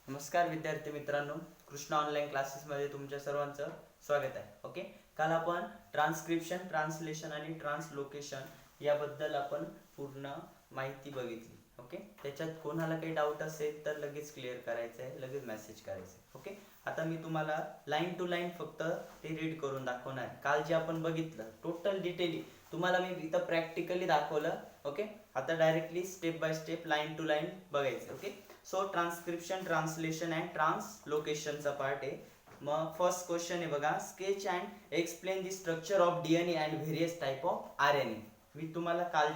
नमस्कार विद्यार्थी मित्रांनो, कृष्णा ऑनलाईन क्लासेसमध्ये तुमच्या सर्वांचं स्वागत आहे. ओके, काल आपण ट्रान्सक्रिप्शन, ट्रान्सलेशन आणि ट्रान्सलोकेशन याबद्दल आपण पूर्ण माहिती बघितली. ओके, त्याच्यात कोणाला काही डाऊट असेल तर लगेच क्लिअर करायचं आहे, लगेच मेसेज करायचं आहे. ओके, आता मी तुम्हाला लाईन टू लाईन फक्त ते रीड करून दाखवणार आहे. काल जे आपण बघितलं टोटल डिटेली तुम्हाला मी इथं प्रॅक्टिकली दाखवलं. ओके, आता directly step by step line to line बघायचं. Okay, so transcription, translation and ट्रान्सलोकेशनचा पार्ट आहे. मग फर्स्ट क्वेश्चन आहे बघा, sketch and explain the structure of DNA and various type of RNA. मी तुम्हाला काल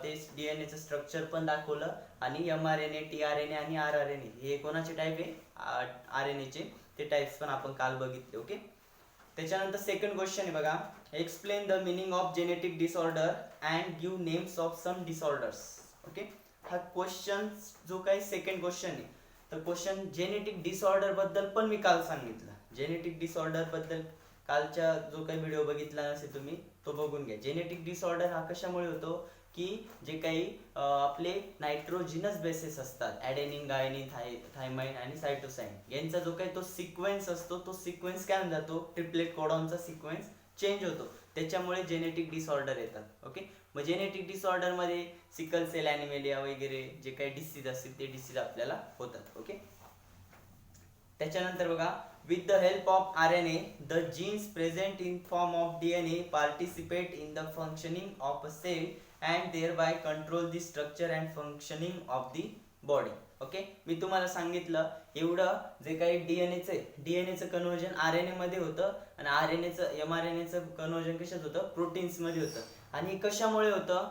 ते डीएनएचं स्ट्रक्चर पण दाखवलं आणि एमआरएनए, टीआरएनए आणि आरआरएनए हे कोणाचे टाईप आहे, आरएनएचे ते टाइप्स पण आपण काल बघितले. ओके, त्याच्यानंतर सेकंड क्वेश्चन आहे बघा, explain the meaning of genetic disorder and give names of some disorders. Okay, हा क्वेश्चन जो काही सेकंड क्वेश्चन आहे, तर क्वेश्चन जेनेटिक डिसऑर्डर बद्दल पण मी काल सांगितलं. जेनेटिक डिसऑर्डर बद्दल कालचा जो काही व्हिडिओ बघितला नसेल तुम्ही तो बघून घ्या. जेनेटिक डिसऑर्डर हा कशामुळे होतो की जे काही आपले नायट्रोजिनस बेसिस असतात, ॲडेनिन, गायनिन, थायमाइन आणि सायटोसाइन, यांचा जो काही तो सिक्वेन्स असतो, तो सिक्वेन्स काय म्हणतात, तो ट्रिपलेट कोडॉनचा सिक्वेन्स चेंज होतो, त्याच्यामुळे जेनेटिक डिसऑर्डर येतात. ओके, मग जेनेटिक डिसऑर्डर मध्ये सिकल सेल ॲनिमिलिया वगैरे जे काही डिसीज असतील ते डिसीज आपल्याला होतात. ओके, त्याच्यानंतर बघा, with the help of RNA the genes present in form of DNA participate in the functioning of a cell and thereby control the structure and functioning of the body. Okay, मी तुम्हाला सांगितलं एवढं जे काही डीएनएचं conversion RNA मध्ये होतं आणि एमआरएनएचं conversion कशात होतं, प्रोटीन्स मध्ये होतं. आणि कशामुळे होतं,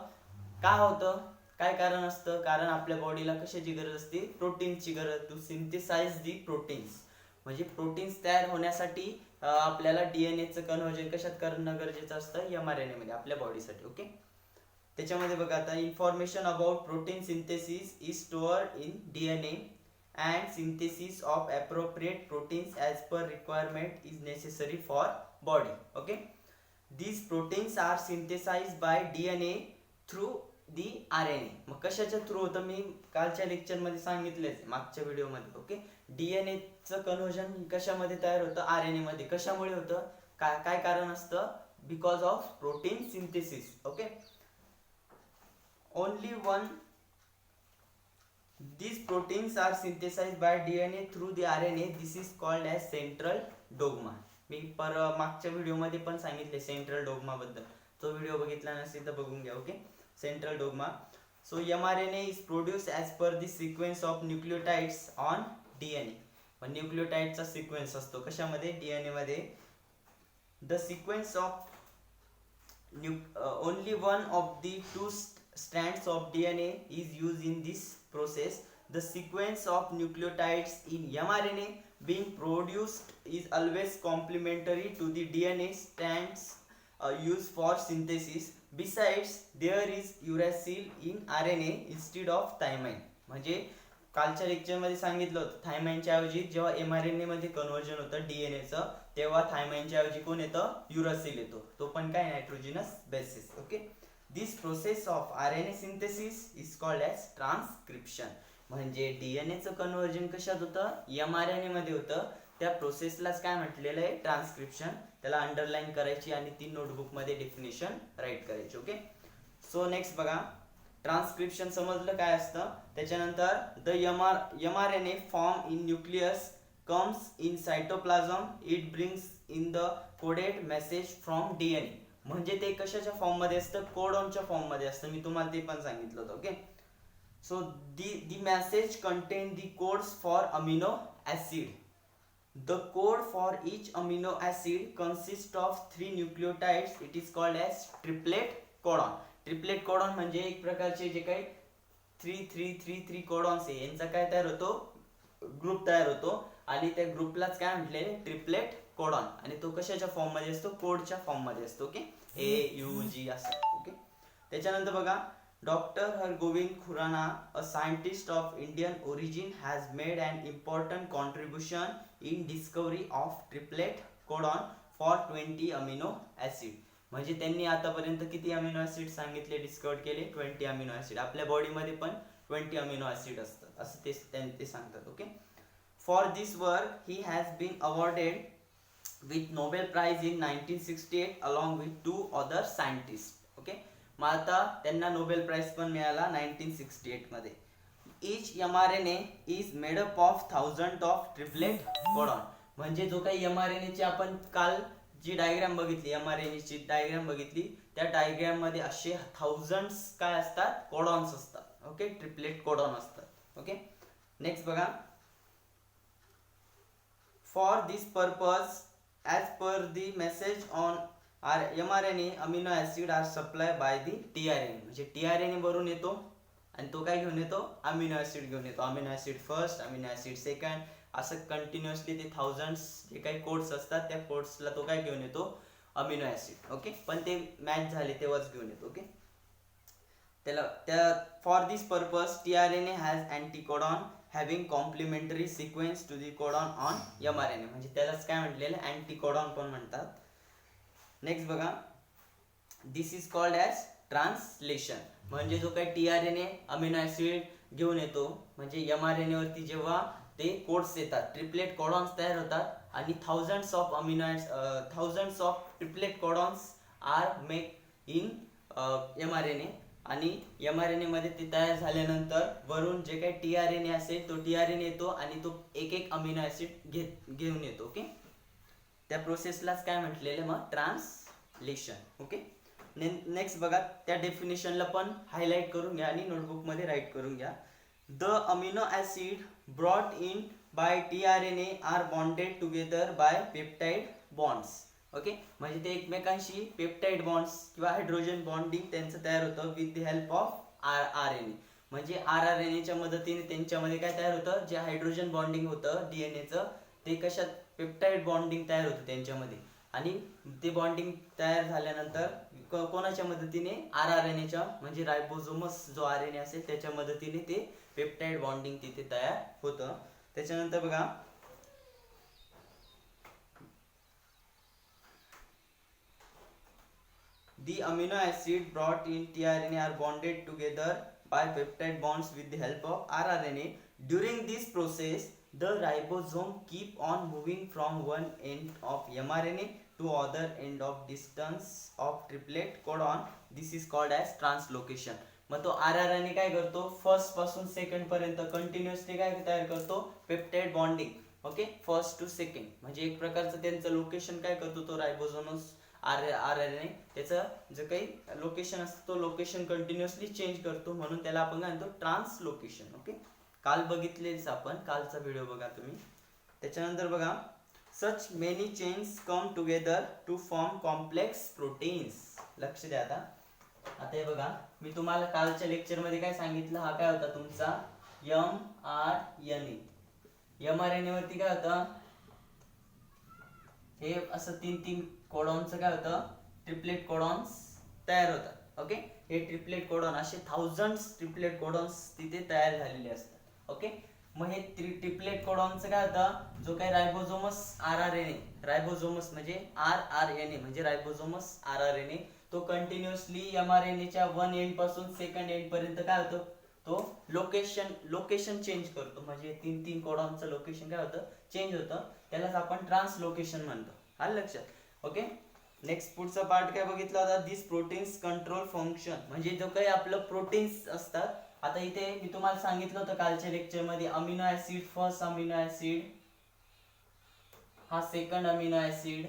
का होतं, काय कारण असतं, कारण आपल्या बॉडीला कशाची गरज असते, प्रोटीन्सची गरज. टू सिंथेसाइज दी प्रोटीन्स, म्हणजे प्रोटीन्स तयार होण्यासाठी आपल्याला डीएनएचं कन्व्हर्जन कशात करणं गरजेचं असतं, एमआरएनए मध्ये आपल्या बॉडीसाठी. ओके, त्याच्यामध्ये बघा आता, information about protein synthesis is stored in DNA and synthesis of appropriate proteins as per requirement is necessary for body. Okay, these proteins are synthesized by DNA through the RNA. मग कशाच्या through होतं, मी कालच्या lecture मध्ये सांगितलेच, मागच्या video मध्ये. Okay, DNA चं conversion कशामध्ये तयार होतं, आरएनए मध्ये. कशामुळे होतं, काय कारण असतं, because of protein synthesis. Okay, only one these proteins are synthesized by DNA through the RNA. this is called as central dogma. मी मागच्या व्हिडिओमध्ये पण सांगितले सेंट्रल डोग्मा बद्दल, तो व्हिडिओ बघितला नसेल तर बघून घ्या. Okay, central dogma. So mRNA is produce as per the sequence of nucleotides on DNA. न्यूक्लियोटाइडचा सिक्वेन्स असतो कशामध्ये, डीएनए मध्ये. The sequence of only one of the two strands of DNA is used in this process. The sequence of nucleotides in mRNA being produced is always complementary to the DNA strands used for synthesis. Besides, there is uracil in RNA instead of thymine. म्हणजे कालच्या lecture मध्ये सांगितलं होतं, थायमाइनच्या ऐवजी जेव्हा mRNA मध्ये conversion होतं डीएनएचं, तेव्हा थायमाइनच्या ऐवजी कोण येतं, युरासिल येतो, तो पण काय, नायट्रोजिनस basis. Okay, this process of RNA synthesis is called as transcription. म्हणजे डीएनएचं कन्व्हर्जन कशात होतं, एमआरएनए मध्ये होतं, त्या प्रोसेसलाच काय म्हटलेलं आहे, ट्रान्सक्रिप्शन. त्याला अंडरलाईन करायची आणि ती नोटबुक मध्ये डेफिनेशन राईट करायची. ओके, सो नेक्स्ट बघा, ट्रान्सक्रिप्शन समजलं काय असतं. त्याच्यानंतर the mRNA form in nucleus comes in cytoplasm, it brings in the coded message from DNA. म्हणजे ते कशाच्या फॉर्म मध्ये असतं, कोडॉनच्या फॉर्म मध्ये असतं, मी तुम्हाला ते पण सांगितलं होतं. Okay, so the message contain the codes for amino acid. The code for each amino acid consists of 3 nucleotides. It is called as triplet codon. Triplet codon म्हणजे एक प्रकारचे जे काही 3 कोडॉन्स आहे, यांचा काय तयार होतो, ग्रुप तयार होतो, आणि त्या ग्रुपलाच काय म्हटले, ट्रिपलेट कोडॉन. आणि तो कशाच्या फॉर्म मध्ये असतो, कोडच्या फॉर्म मध्ये असतो. ओके, AUG असं. ओके, त्याच्यानंतर बघा, doctor Hargobind Khorana, a scientist of Indian origin, has made an important contribution in discovery of triplet codon for 20 amino acid. म्हणजे त्यांनी आतापर्यंत किती अमिनो ऍसिड सांगितले, डिस्कवर केले, 20 अमिनो ऍसिड. आपल्या बॉडीमध्ये पण 20 अमिनो ऍसिड असतात असं ते सांगतात. Okay, For this work he has been awarded with Nobel Prize in 1968 along with two other scientists. Okay, मग आता त्यांना नोबेल प्राइज पण मिळाला 1968 मध्ये. Each mRNA is made up of thousands of triplet codon. म्हणजे जो काही mRNA ची आपण काल जी डायग्राम बघितली, mRNA ची डायग्राम बघितली, त्या डायग्राम मध्ये असे थाउजंड्स काय असतात, कोडॉन्स असतात. ओके, ट्रिपलेट कोडॉन असतात. ओके, नेक्स्ट बघा. For this purpose as per the message on mRNA amino acid are supplied by the tRNA. म्हणजे tRNA वरून येतो आणि तो काय घेऊन येतो, अमिनो ऍसिड घेऊन येतो. Amino acid first, amino acid second, असं कंटिन्युअसली ते थाउजंड्स जे काही कोड्स असतात त्या कोड्सला तो काय घेऊन येतो, अमिनो ऍसिड. ओके, पण ते मॅच झाले तेव्हाच घेऊन येतो. ओके, त्याला त्या for this purpose tRNA has anticodon having complementary sequence to the codon on mRNA. म्हणजे त्यालाच काय म्हटलेलं, अँटीकोडॉन पण म्हणतात. नेक्स्ट बघा. दिस इज कॉल्ड ॲज ट्रान्सलेशन. म्हणजे जो काही tRNA अमिनो ऍसिड घेऊन येतो, म्हणजे mRNA वरती जेव्हा ते कोड्स येतात, ट्रिपलेट कोडॉन्स तयार होतात आणि thousands of triplet codons are make in mRNA. आणि mRNA मध्ये ते तयार झाल्यानंतर वरून जे काही tRNA असेल तो tRNA येतो आणि तो एक एक अमिनो ऍसिड घेऊन येतो. ओके, त्या प्रोसेसलाच काय म्हटलेलं मग, ट्रान्सलेशन. ओके, नेक्स्ट बघा. त्या डेफिनेशनला पण हायलाइट करून घ्या आणि नोटबुक मध्ये राईट करून घ्या. The amino acid brought in by tRNA are bonded together by peptide bonds. Okay, म्हणजे ते एकमेकांशी पेप्टाइड बॉन्ड्स किंवा हायड्रोजन बॉन्डिंग त्यांचं तयार होतं with the help of RNA. म्हणजे RNAच्या मदतीने त्यांच्यामध्ये काय तयार होतं, जे हायड्रोजन बॉन्डिंग होतं DNAचं, ते कशात, पेप्टाइड बॉन्डिंग तयार होतं त्यांच्यामध्ये. आणि ते बॉन्डिंग तयार झाल्यानंतर कोणाच्या मदतीने, RNAच्या म्हणजे रायबोझोमस जो RNA असेल त्याच्या मदतीने ते पेप्टाइड बॉन्डिंग तिथे तयार होतं. त्याच्यानंतर बघा. The amino acid brought in tRNA are bonded together by peptide bonds with the help of RNA. During this process, the ribosome keep on moving from one end of mRNA to other end of distance of triplet codon. This is called as translocation. मग तो RNA काय करतो, first पासून second पर्यंत continuously काय तयार करतो, peptide bonding. Okay, first to second, म्हणजे एक प्रकारचं त्यांचं लोकेशन काय करतो तो रायबोझोमस RNA, त्याचं जे काही लोकेशन असतं तो लोकेशन कंटिन्युअसली चेंज करतो, म्हणून त्याला आपण काय म्हणतो, ट्रान्सलोकेशन. ओके, काल बघितलेच आपण, कालचा व्हिडिओ बघा तुम्ही. त्याच्यानंतर बघा. Such many chains come together to form complex proteins. लक्ष द्या. आता हे बघा, मी तुम्हाला कालच्या लेक्चर मध्ये काय सांगितलं, हा काय होता तुमचा mRNA. mRNA वरती काय होतं, हे असं तीन तीन कोडॉनचं काय होतं, ट्रिपलेट कोडॉन्स तयार होतात. ओके, हे ट्रिपलेट कोडॉन असे थाउजंड्स ट्रिपलेट कोडॉन्स तिथे तयार झालेले असतात. ओके, मग हे ट्रिपलेट कोडॉनचं काय होतं, जो काही रायबोझोमस RNA, रायबोझोमस म्हणजे RNA म्हणजे रायबोझोमस RNA, तो कंटिन्युअसली mRNAच्या वन एंड पासून सेकंड एंड पर्यंत काय होतं, तो लोकेशन चेंज करतो. म्हणजे तीन तीन कोडॉनचं लोकेशन काय होतं, चेंज होतं. त्यालाच आपण ट्रान्सलोकेशन म्हणतो. आलं लक्षात. ओके, नेक्स्ट पुढचा पार्ट काय बघितला होता, दिस प्रोटीन्स कंट्रोल फंक्शन. म्हणजे जो काही आपलं प्रोटीन्स असतात, आता इथे मी तुम्हाला सांगितलं होतं कालच्या लेक्चर मध्ये, amino acid first amino acid, हा सेकंड अमिनो ऍसिड.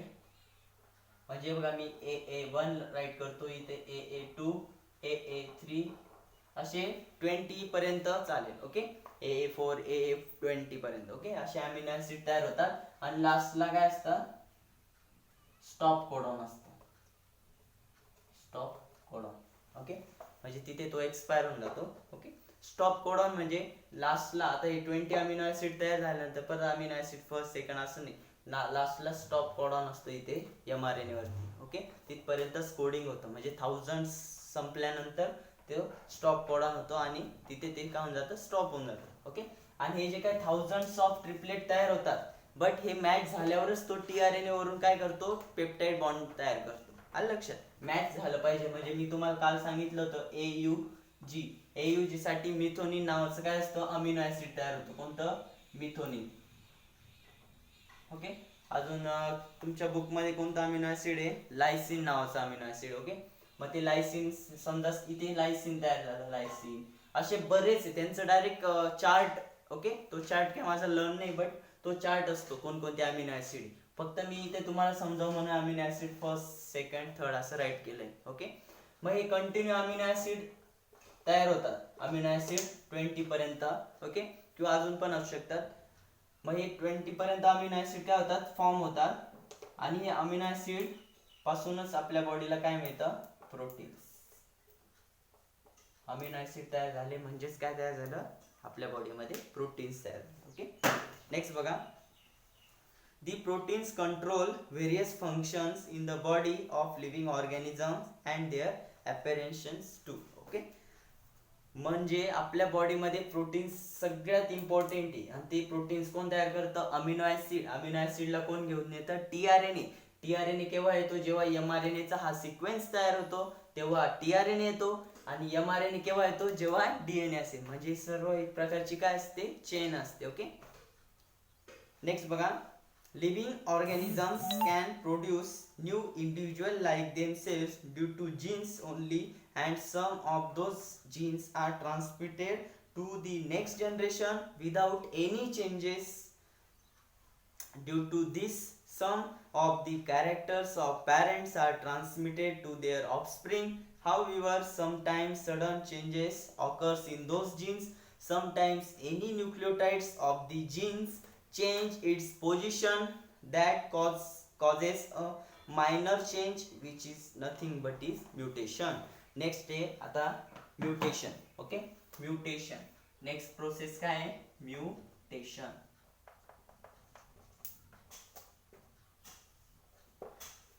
म्हणजे बघा मी AA1 राईट करतो इथे, AA2, AA3 असे 20 पर्यंत चालेल. ओके, AA4, AA20 पर्यंत. ओके, असे अमिनो ऍसिड तयार होतात. आणि लास्टला काय असतं, स्टॉप कोडॉन असतो, स्टॉप कोडॉन. ओके, म्हणजे तिथे तो एक्सपायर होऊन जातो. ओके, स्टॉप कोडॉन म्हणजे लास्टला, आता हे 20 अमिनो ऍसिड तयार झाल्यानंतर परत अमिनो ऍसिड फर्स्ट सेकंड असं नाही, लास्टला स्टॉप कोडॉन असतो इथे mRNA वरती. ओके, तिथपर्यंत कोडिंग होतं. म्हणजे थाउजंड संपल्यानंतर ते स्टॉप कोडॉन होतो आणि तिथे ते काय होऊन जातं, स्टॉप होऊन जातं. ओके, आणि हे जे काही थाउजंड्स ऑफ ट्रिपलेट तयार होतात, बट हे मॅच झाल्यावरच तो tRNA वरून काय करतो, पेप्टाइड बॉन्ड तयार करतो. आलं लक्षात. मॅच झालं पाहिजे. म्हणजे मी तुम्हाला काल सांगितलं होतं AUG साठी मिथोनिन नावाचं काय असतं, अमिनो ऍसिड तयार होतं. कोणतं, मिथोनिन. ओके. अजून तुमच्या बुकमध्ये कोणता अमिनो ऍसिड आहे? लायसिन नावाचा अमिनो ऍसिड. ओके. मग ते लायसिन, समजा इथे लायसिन तयार झालं, लायसिन असे बरेच आहे, त्यांचं डायरेक्ट चार्ट. ओके. तो चार्ट काय माझा लर्न नाही, बट तो चार्ट असतो कोणकोणते अमिनो ऍसिड. फक्त मी इथे तुम्हाला समजावून म्हणून amino acid first, second, third असं राईट केलंय. ओके. मग हे कंटिन्यू अमिनो ऍसिड तयार होतात, अमिनो ऍसिड 20 पर्यंत. ओके. किंवा अजून पण असू शकतात. मग हे 20 पर्यंत अमिनो ऍसिड काय होतात? फॉर्म होतात. आणि हे अमिनो ऍसिड पासूनच आपल्या बॉडीला काय मिळतं? प्रोटीन्स. अमिनो ऍसिड तयार झाले म्हणजेच काय तयार झालं? आपल्या बॉडीमध्ये प्रोटीन्स तयार झाले. ओके. नेक्स्ट बघा. The proteins control various functions in the body of living organisms and their appearances too. Okay. म्हणजे आपल्या बॉडीमध्ये प्रोटीन्स सगळ्यात इम्पॉर्टंट आहे. आणि ते प्रोटीन्स कोण तयार करतं? Amino acid. अमिनो ऍसिडला कोण घेऊन येतं? टीआरएनए. टीआरएनए केव्हा येतो? जेव्हा एमआरएनएचा हा सिक्वेन्स तयार होतो तेव्हा टीआरएनए येतो. आणि एमआरएनए केव्हा येतो? जेव्हा डीएनए असेल. म्हणजे सर्व एक प्रकारची काय असते? चेन असते. ओके. नेक्स्ट बघा. Living organisms can produce new individual like themselves due to genes only, and some of those genes are transmitted to the next generation without any changes. Due to this, some of the characters of parents are transmitted to their offspring. However, sometimes sudden changes occurs in those genes. Sometimes any nucleotides of the genes change its position that causes a minor change, which is nothing but is mutation. Next आहे आता mutation. Okay. Mutation next process काय आहे? Mutation.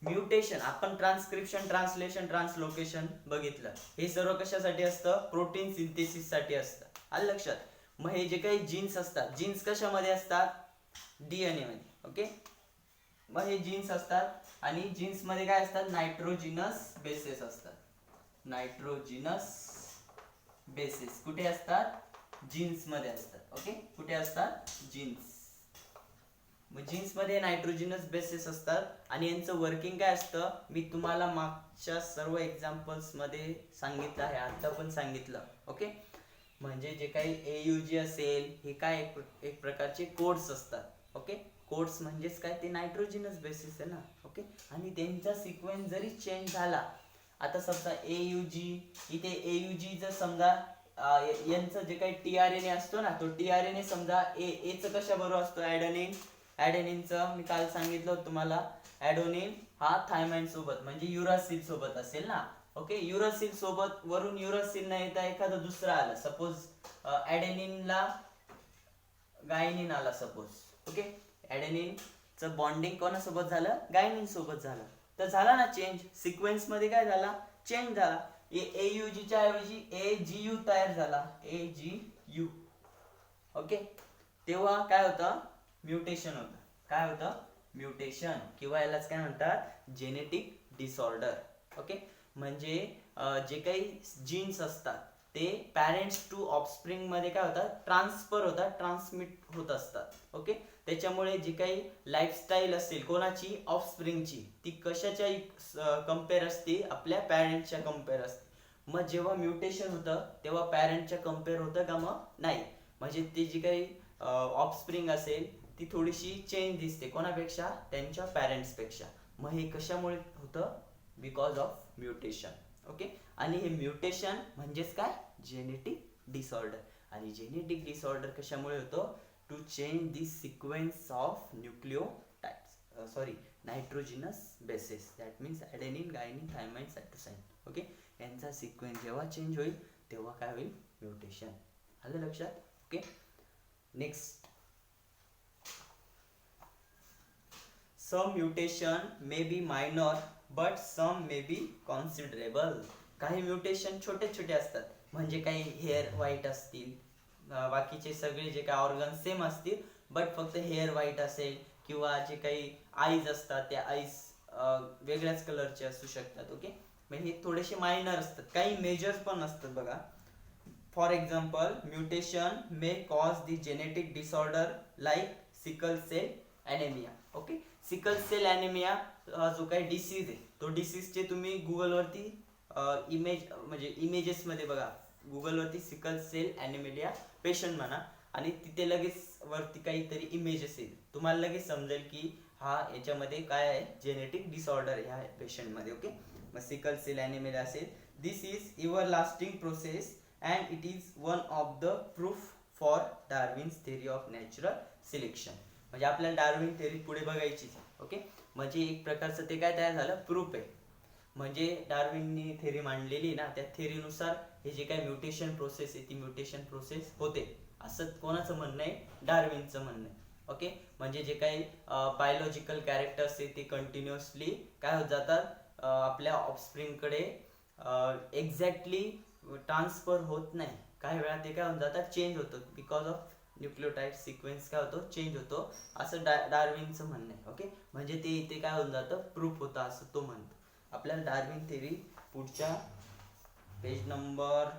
Mutation आपण transcription, translation, translocation बघितलं. हे सर्व कशासाठी असतं? प्रोटीन सिंथेसिस साठी असतं. आलं लक्षात? मग हे जे काही जीन्स असतात, जीन्स कशामध्ये असतात? डीएनए मध्ये. ओके. मग हे जीन्स असतात आणि जीन्स मध्ये काय असतात? नायट्रोजिनस बेसेस असतात. नायट्रोजिनस बेसेस कुठे असतात? जीन्स मध्ये असतात. ओके. कुठे असतात? जीन्स. मग जीन्स मध्ये नायट्रोजिनस बेसेस असतात आणि यांचं वर्किंग काय असतं? मी तुम्हाला मागच्या सर्व एक्झाम्पल्स मध्ये सांगितलं आहे, आता पण सांगितलं. ओके. म्हणजे जे काही एयुजी असेल हे काय एक प्रकारचे कोड्स असतात. ओके. कोड्स म्हणजेच काय? ते नायट्रोजिनस बेसिस आहे ना. ओके. आणि त्यांचा सिक्वेन्स जरी चेंज झाला, आता समजा एयुजी, इथे एयुजी जर समजा यांचं जे काही टीआरएनए असतो ना, तो टीआरएनए समजा एचं कशा बरोबर असतो? ॲडेनिन. ॲडेनिनचं मी काल सांगितलं होतं तुम्हाला, ॲडेनिन हा थायमाइन सोबत म्हणजे युरासिल सोबत असेल ना. ओके. युरासिल सोबत वरून युरासिल न येता एखादं दुसरं आलं, सपोज ॲडेनिनला गायनिन आला सपोज. ओके. ॲडेनिन चं बॉन्डिंग कोणासोबत झालं? गायनिन सोबत झालं. तर झाला ना चेंज. सिक्वेन्स मध्ये काय झाला? चेंज झाला. एयुजी च्या ऐवजी एजीयू तयार झाला. एजीयू. ओके. तेव्हा काय होतं? म्युटेशन होतं. काय होतं? म्युटेशन. किंवा यालाच काय म्हणतात? Genetic disorder. ओके. म्हणजे जे काही जीन्स असतात ते पॅरेंट्स टू ऑफस्प्रिंग मध्ये काय होतात? ट्रान्सफर होतात, ट्रान्समिट होत असतात. ओके. त्याच्यामुळे जी काही लाईफस्टाईल असेल कोणाची? ऑफस्प्रिंगची, ती कशाच्या कम्पेअर असते? आपल्या पॅरेंटच्या कम्पेअर असते. मग जेव्हा म्युटेशन होतं तेव्हा पॅरेंटच्या कम्पेअर होतं का? मग नाही. म्हणजे ती जी काही ऑफस्प्रिंग असेल ती थोडीशी चेंज दिसते कोणापेक्षा? त्यांच्या पॅरेंट्स पेक्षा. मग हे कशामुळे होतं? Because of mutation. ओके. आणि हे म्युटेशन म्हणजेच काय? Genetic disorder. आणि जेनेटिक डिसऑर्डर कशामुळे होतो? To change the sequence of nucleotides, sorry nitrogenous bases, that means adenine, guanine, thymine, cytosine. Okay. यांचा सिक्वेन्स जेव्हा चेंज होईल तेव्हा काय होईल? म्युटेशन. आलं लक्षात? Okay. Next. Some mutation may be minor but some may be considerable. काही mutation छोटे छोटे असतात, म्हणजे काही हेअर व्हाईट असतील, बाकीचे सगळे जे काही ऑर्गन सेम असतील, बट फक्त हेअर व्हाईट असेल, किंवा जे काही आईज असतात त्या आईज वेगळ्याच कलरचे असू शकतात. ओके. म्हणजे हे थोडेसे मायनर असतात. काही मेजर्स पण असतात बघा. For example, mutation may cause the genetic disorder like sickle cell anaemia. Okay. Sickle cell anaemia जो काही डिसीज आहे तो डिसीजचे तुम्ही गुगलवरती इमेज म्हणजे इमेजेसमध्ये बघा, गुगलवरती सिकल सेल ॲनिमिलिया पेशंट म्हणा आणि तिथे लगेच वरती काहीतरी इमेजेस येईल, तुम्हाला लगेच समजेल की हा याच्यामध्ये काय आहे, जेनेटिक डिसऑर्डर आहे ह्या पेशंटमध्ये. ओके. मग सिकल सेल ॲनिमिलिया असेल. This is ever lasting process and it is one of the proof for Darwin's theory of natural selection. म्हणजे आपल्याला डार्विन थेरी पुढे बघायची. ओके. म्हणजे एक प्रकारचं ते काय तयार झालं, प्रूफ आहे. म्हणजे डार्विननी थेरी मांडलेली ना, त्या थेरीनुसार हे जे काही म्युटेशन प्रोसेस आहे ती म्युटेशन प्रोसेस होते, असं कोणाचं म्हणणं आहे, डार्विनचं म्हणणं आहे. ओके. म्हणजे जे काही बायोलॉजिकल कॅरेक्टर्स आहे ते कंटिन्युअसली काय होत जातात आपल्या ऑफस्प्रिंगकडे एक्झॅक्टली ट्रान्सफर होत नाही, काही वेळा ते काय होऊन जातात, चेंज होतं. बिकॉज ऑफ न्यूक्लियोटाइड सिक्वेन्स काय होतो, चेंज होतो, असं डार्विनचं म्हणणं आहे. ओके. म्हणजे ते इथे काय होऊन जातं, प्रूफ होतं असं तो म्हणतो. आपल्याला डार्विन थेरी पुढच्या पेज नंबर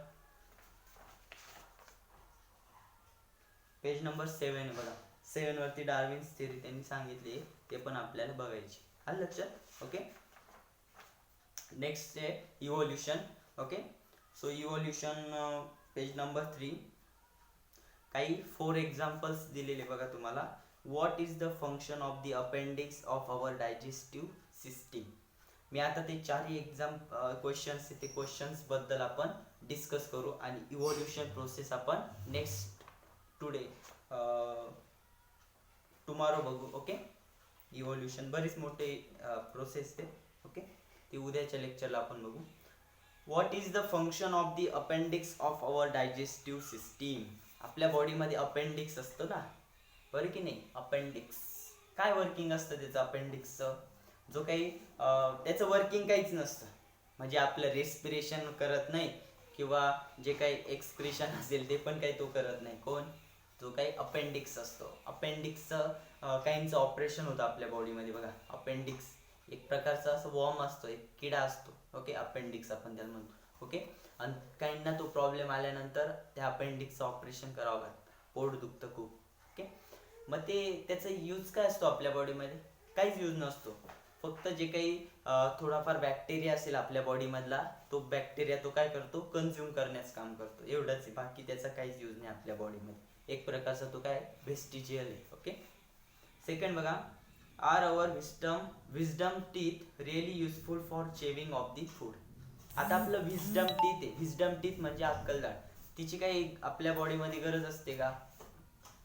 7 आहे बघा. 7 वरती डार्विन्स थेरी त्यांनी सांगितली, ते पण आपल्याला बघायची. आलं लक्षात. ओके. नेक्स्ट आहे evolution. Okay. So evolution page number 3. काही 4 एक्झाम्पल्स दिलेले बघा तुम्हाला. What is the function of the appendix of our digestive system. मी आता ते 4 एक्झाम क्वेश्चन्स ते क्वेश्चन्स बद्दल आपण डिस्कस करू आणि इव्होल्युशन प्रोसेस आपण नेक्स्ट टुडे टुमॉरो बघू. ओके. इव्होल्युशन बरीच मोठे प्रोसेस ते. ओके. ती उद्याच्या लेक्चरला आपण बघू. What is the function of the appendix of our digestive system. आपल्या बॉडीमध्ये अपेंडिक्स असतं ना, बरं की नाही. अपेंडिक्स काय वर्किंग असतं त्याचं, अपेंडिक्सचं जो काही त्याचं वर्किंग काहीच नसतं. म्हणजे आपलं रेस्पिरेशन करत नाही किंवा जे काही एक्सक्रिशन असेल ते पण काही तो करत नाही. कोण, जो काही अपेंडिक्स असतो. अपेंडिक्सचं काहींचं ऑपरेशन होतं आपल्या बॉडीमध्ये बघा. अपेंडिक्स एक प्रकारचा असं वॉर्म असतो, एक किडा असतो. ओके. अपेंडिक्स आपण त्याला म्हणतो. ओके. आणि काहींना तो प्रॉब्लेम आल्यानंतर त्या अपेंडिक्सचं ऑपरेशन करावं लागतं, पोट दुखतं खूप. ओके. मग ते त्याचा यूज काय असतो आपल्या बॉडीमध्ये, काहीच यूज नसतो. फक्त जे काही थोडाफार बॅक्टेरिया असेल आपल्या बॉडीमधला, तो बॅक्टेरिया तो काय करतो, कन्झ्युम करण्याचं काम करतो, एवढंच. बाकी त्याचा काहीच यूज नाही आपल्या बॉडीमध्ये. एक प्रकारचा तो काय व्हेस्टिजियल आहे. ओके. सेकंड बघा. Are our wisdom teeth really useful for chewing of the food. आता आपलं विस्डम टीथ आहे, विस्डम टीथ म्हणजे अक्कलदाढ, तिची काही आपल्या बॉडीमध्ये गरज असते का,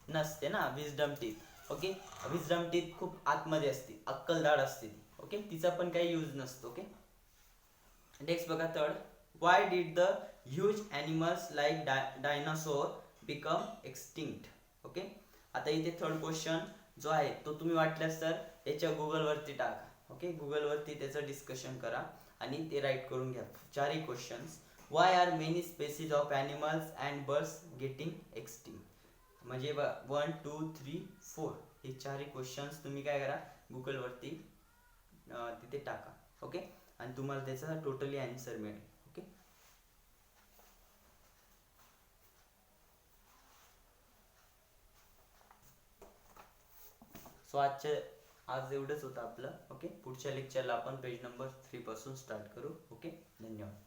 नसते ना. Wisdom teeth. Okay. Wisdom teeth खूप आतमध्ये असते, अक्कलदाढ असते ती. ओके. तिचा पण काही यूज नसतो. ओके. नेक्स्ट बघा. Third. Why did the huge animals like dinosaur become extinct. Okay. आता इथे थर्ड क्वेश्चन जो आहे तो तुम्ही वाटल्यास तर याच्या गुगलवरती टाका. ओके. गुगलवरती त्याचं डिस्कशन करा आणि ते राईट करून घ्या. 4ही questions. Why are many species of animals and birds getting extinct. म्हणजे 1, 2, 3, 4 हे 4ही क्वेश्चन्स तुम्ही काय करा, गुगलवरती तिथे टाका. ओके. आणि तुम्हाला त्याचा टोटली आन्सर मिळेल. ओके. सो आज एवढंच होतं आपलं. ओके. पुढच्या लेक्चरला आपण पेज नंबर 3 पासून स्टार्ट करू. ओके. धन्यवाद.